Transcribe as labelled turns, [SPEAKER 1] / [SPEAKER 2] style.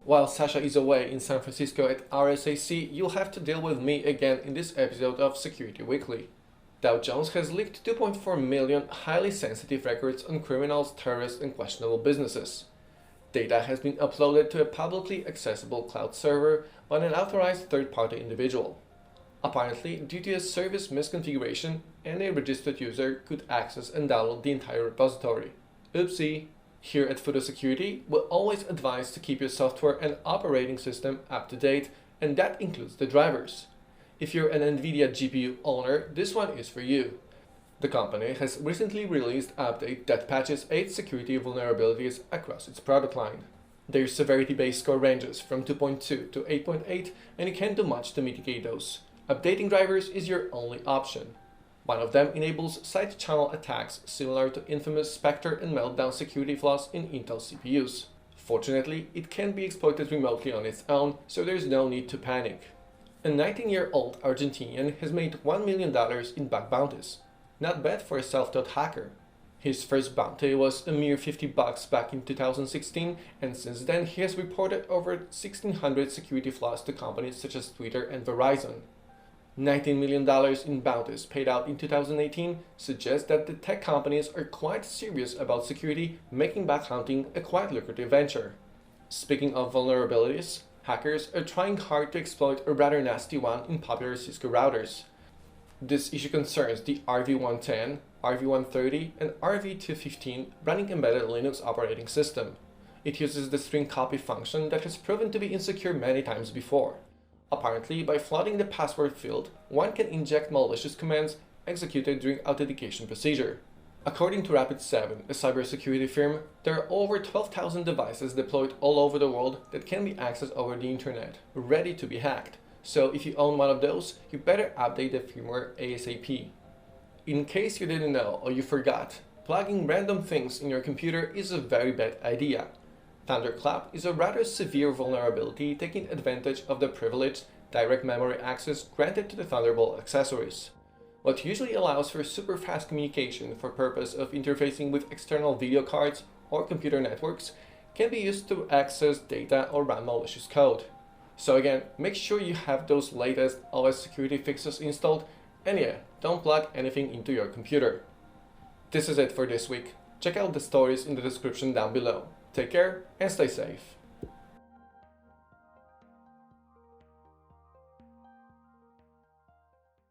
[SPEAKER 1] While Sasha is away in San Francisco at RSAC, you'll have to deal with me again in this episode of Security Weekly. Dow Jones has leaked 2.4 million highly sensitive records on criminals, terrorists, and questionable businesses. Data has been uploaded to a publicly accessible cloud server by an authorized third-party individual. Apparently, due to a service misconfiguration, any registered user could access and download the entire repository. Oopsie! Here at Fudo Security, we'll always advise to keep your software and operating system up to date, and that includes the drivers. If you're an NVIDIA GPU owner, this one is for you. The company has recently released an update that patches 8 security vulnerabilities across its product line. Their severity-based score ranges from 2.2 to 8.8, and you can't do much to mitigate those. Updating drivers is your only option. One of them enables side-channel attacks similar to infamous Spectre and Meltdown security flaws in Intel CPUs. Fortunately, it can be exploited remotely on its own, so there's no need to panic. A 19-year-old Argentinian has made $1 million in bug bounties. Not bad for a self-taught hacker. His first bounty was a mere $50 back in 2016, and since then he has reported over 1,600 security flaws to companies such as Twitter and Verizon. $19 million in bounties paid out in 2018 suggests that the tech companies are quite serious about security, making bug hunting a quite lucrative venture. Speaking of vulnerabilities, hackers are trying hard to exploit a rather nasty one in popular Cisco routers. This issue concerns the RV110, RV130, and RV215 running embedded Linux operating system. It uses the string copy function that has proven to be insecure many times before. Apparently, by flooding the password field, one can inject malicious commands executed during authentication procedure. According to Rapid7, a cybersecurity firm, there are over 12,000 devices deployed all over the world that can be accessed over the internet, ready to be hacked. So if you own one of those, you better update the firmware ASAP. In case you didn't know or you forgot, plugging random things in your computer is a very bad idea. ThunderClap is a rather severe vulnerability taking advantage of the privileged direct memory access granted to the Thunderbolt accessories. What usually allows for super fast communication for purpose of interfacing with external video cards or computer networks can be used to access data or run malicious code. So again, make sure you have those latest OS security fixes installed, and yeah, don't plug anything into your computer. This is it for this week. Check out the stories in the description down below. Take care and stay safe.